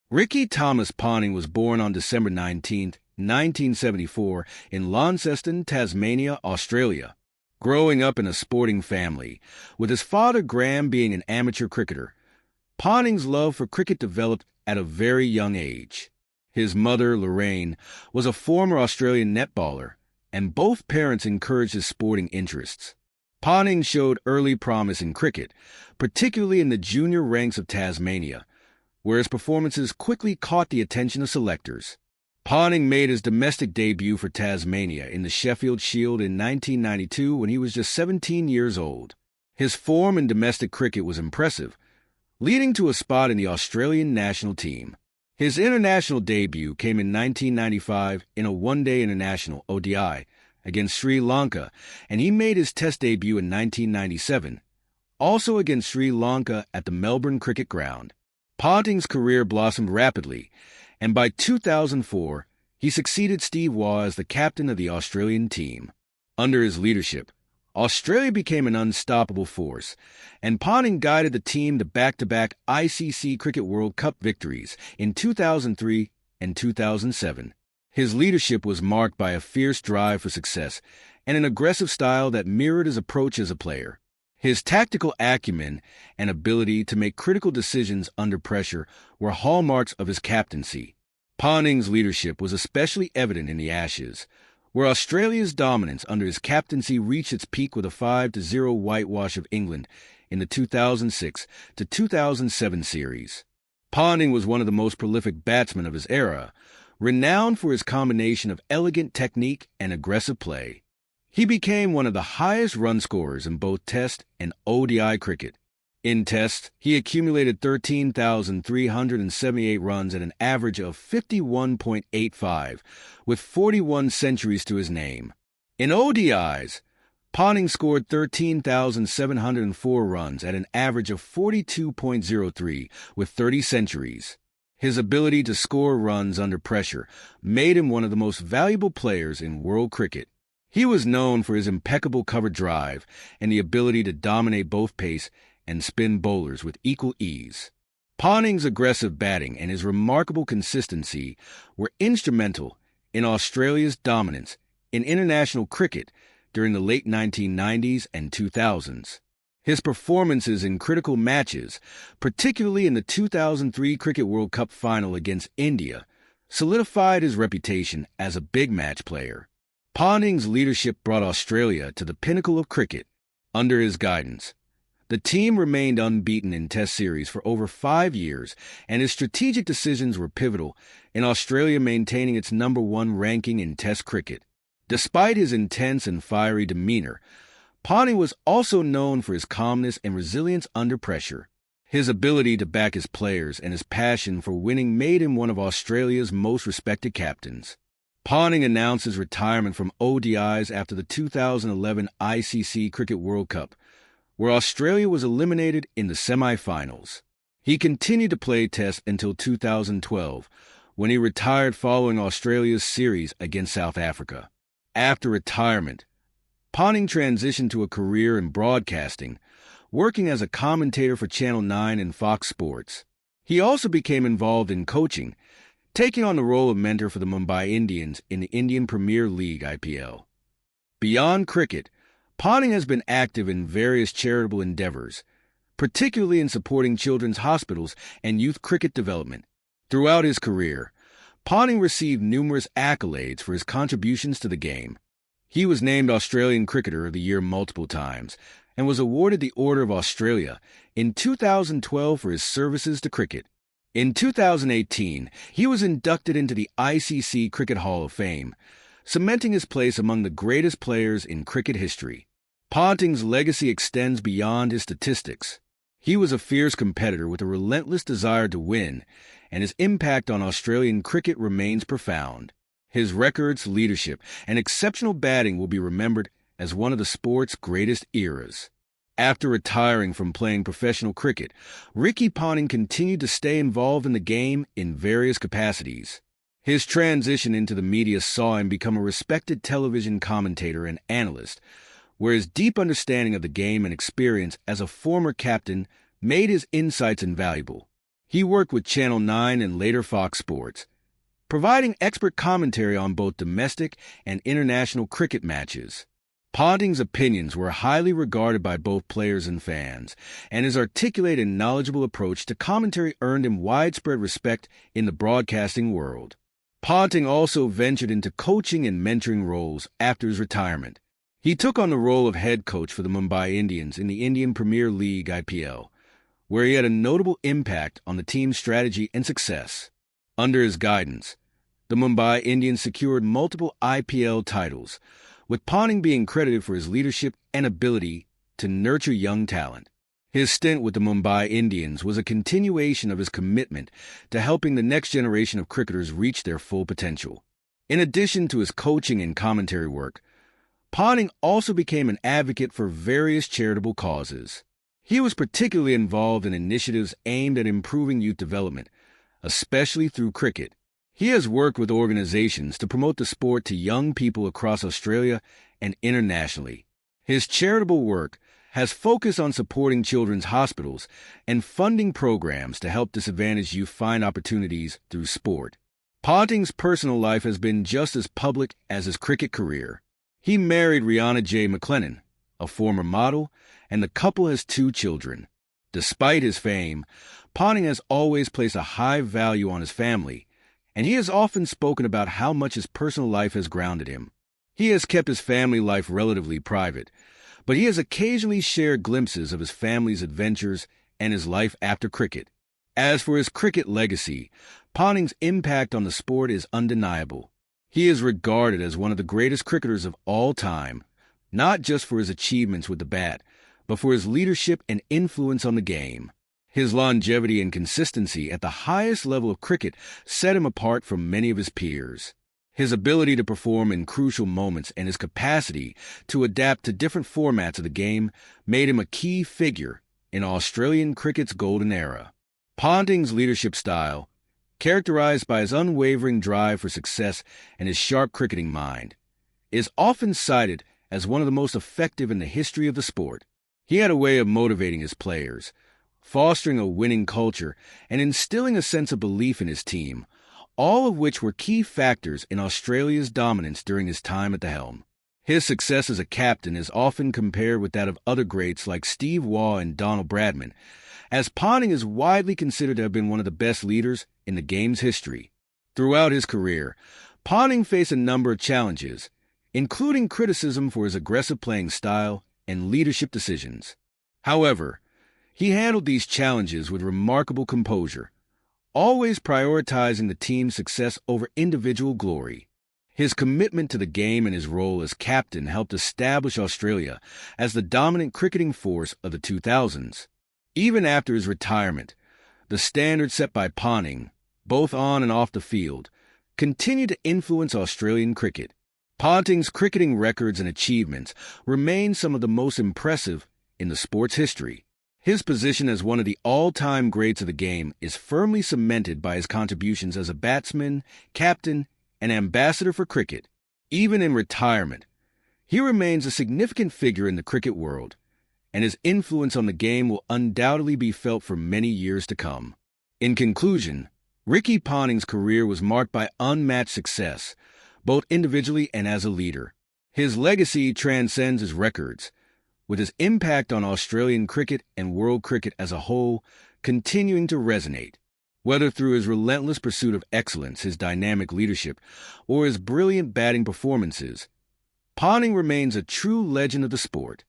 Ricky Thomas Ponting was born on December 19, 1974, in Launceston, Tasmania, Australia. Growing up in a sporting family, with his father Graham being an amateur cricketer, Ponting's love for cricket developed at a very young age. His mother, Lorraine, was a former Australian netballer, and both parents encouraged his sporting interests. Ponting showed early promise in cricket, particularly in the junior ranks of Tasmania, where his performances quickly caught the attention of selectors. Ponting made his domestic debut for Tasmania in the Sheffield Shield in 1992 when he was just 17 years old. His form in domestic cricket was impressive, leading to a spot in the Australian national team. His international debut came in 1995 in a one-day international (ODI) against Sri Lanka, and he made his Test debut in 1997, also against Sri Lanka at the Melbourne Cricket Ground. Ponting's career blossomed rapidly, and by 2004, he succeeded Steve Waugh as the captain of the Australian team. Under his leadership, Australia became an unstoppable force, and Ponting guided the team to back-to-back ICC Cricket World Cup victories in 2003 and 2007. His leadership was marked by a fierce drive for success and an aggressive style that mirrored his approach as a player. His tactical acumen and ability to make critical decisions under pressure were hallmarks of his captaincy. Ponting's leadership was especially evident in the Ashes, where Australia's dominance under his captaincy reached its peak with a 5-0 whitewash of England in the 2006 to 2007 series. Ponting was one of the most prolific batsmen of his era, renowned for his combination of elegant technique and aggressive play. He became one of the highest run scorers in both Test and ODI cricket. In Tests, he accumulated 13,378 runs at an average of 51.85, with 41 centuries to his name. In ODIs, Ponting scored 13,704 runs at an average of 42.03, with 30 centuries. His ability to score runs under pressure made him one of the most valuable players in world cricket. He was known for his impeccable cover drive and the ability to dominate both pace and spin bowlers with equal ease. Ponting's aggressive batting and his remarkable consistency were instrumental in Australia's dominance in international cricket during the late 1990s and 2000s. His performances in critical matches, particularly in the 2003 Cricket World Cup final against India, solidified his reputation as a big match player. Ponting's leadership brought Australia to the pinnacle of cricket. Under his guidance, the team remained unbeaten in Test series for over 5 years, and his strategic decisions were pivotal in Australia maintaining its #1 ranking in Test cricket. Despite his intense and fiery demeanor, Ponting was also known for his calmness and resilience under pressure. His ability to back his players and his passion for winning made him one of Australia's most respected captains. Ponting announced his retirement from ODIs after the 2011 ICC Cricket World Cup, where Australia was eliminated in the semi-finals. He continued to play Tests until 2012, when he retired following Australia's series against South Africa. After retirement, Ponting transitioned to a career in broadcasting, working as a commentator for Channel 9 and Fox Sports. He also became involved in coaching, taking on the role of mentor for the Mumbai Indians in the Indian Premier League (IPL). Beyond cricket, Ponting has been active in various charitable endeavors, particularly in supporting children's hospitals and youth cricket development. Throughout his career, Ponting received numerous accolades for his contributions to the game. He was named Australian Cricketer of the Year multiple times and was awarded the Order of Australia in 2012 for his services to cricket. In 2018, he was inducted into the ICC Cricket Hall of Fame, cementing his place among the greatest players in cricket history. Ponting's legacy extends beyond his statistics. He was a fierce competitor with a relentless desire to win, and his impact on Australian cricket remains profound. His records, leadership, and exceptional batting will be remembered as one of the sport's greatest eras. After retiring from playing professional cricket, Ricky Ponting continued to stay involved in the game in various capacities. His transition into the media saw him become a respected television commentator and analyst, where his deep understanding of the game and experience as a former captain made his insights invaluable. He worked with Channel 9 and later Fox Sports, providing expert commentary on both domestic and international cricket matches. Ponting's opinions were highly regarded by both players and fans, and his articulate and knowledgeable approach to commentary earned him widespread respect in the broadcasting world. Ponting also ventured into coaching and mentoring roles after his retirement. He took on the role of head coach for the Mumbai Indians in the Indian Premier League (IPL), where he had a notable impact on the team's strategy and success. Under his guidance, the Mumbai Indians secured multiple IPL titles, with Ponting being credited for his leadership and ability to nurture young talent. His stint with the Mumbai Indians was a continuation of his commitment to helping the next generation of cricketers reach their full potential. In addition to his coaching and commentary work, Ponting also became an advocate for various charitable causes. He was particularly involved in initiatives aimed at improving youth development, especially through cricket. He has worked with organizations to promote the sport to young people across Australia and internationally. His charitable work has focused on supporting children's hospitals and funding programs to help disadvantaged youth find opportunities through sport. Ponting's personal life has been just as public as his cricket career. He married Rihanna J. McLennan, a former model, and the couple has 2 children. Despite his fame, Ponting has always placed a high value on his family, and he has often spoken about how much his personal life has grounded him. He has kept his family life relatively private, but he has occasionally shared glimpses of his family's adventures and his life after cricket. As for his cricket legacy, Ponting's impact on the sport is undeniable. He is regarded as one of the greatest cricketers of all time, not just for his achievements with the bat, but for his leadership and influence on the game. His longevity and consistency at the highest level of cricket set him apart from many of his peers. His ability to perform in crucial moments and his capacity to adapt to different formats of the game made him a key figure in Australian cricket's golden era. Ponting's leadership style, characterized by his unwavering drive for success and his sharp cricketing mind, is often cited as one of the most effective in the history of the sport. He had a way of motivating his players, fostering a winning culture, and instilling a sense of belief in his team, all of which were key factors in Australia's dominance during his time at the helm. His success as a captain is often compared with that of other greats like Steve Waugh and Donald Bradman, as Ponting is widely considered to have been one of the best leaders in the game's history. Throughout his career, Ponting faced a number of challenges, including criticism for his aggressive playing style and leadership decisions. However, he handled these challenges with remarkable composure, always prioritizing the team's success over individual glory. His commitment to the game and his role as captain helped establish Australia as the dominant cricketing force of the 2000s. Even after his retirement, the standard set by Ponting, both on and off the field, continued to influence Australian cricket. Ponting's cricketing records and achievements remain some of the most impressive in the sport's history. His position as one of the all-time greats of the game is firmly cemented by his contributions as a batsman, captain, and ambassador for cricket. Even in retirement, he remains a significant figure in the cricket world, and his influence on the game will undoubtedly be felt for many years to come. In conclusion, Ricky Ponting's career was marked by unmatched success, both individually and as a leader. His legacy transcends his records, with his impact on Australian cricket and world cricket as a whole continuing to resonate. Whether through his relentless pursuit of excellence, his dynamic leadership, or his brilliant batting performances, Ponting remains a true legend of the sport.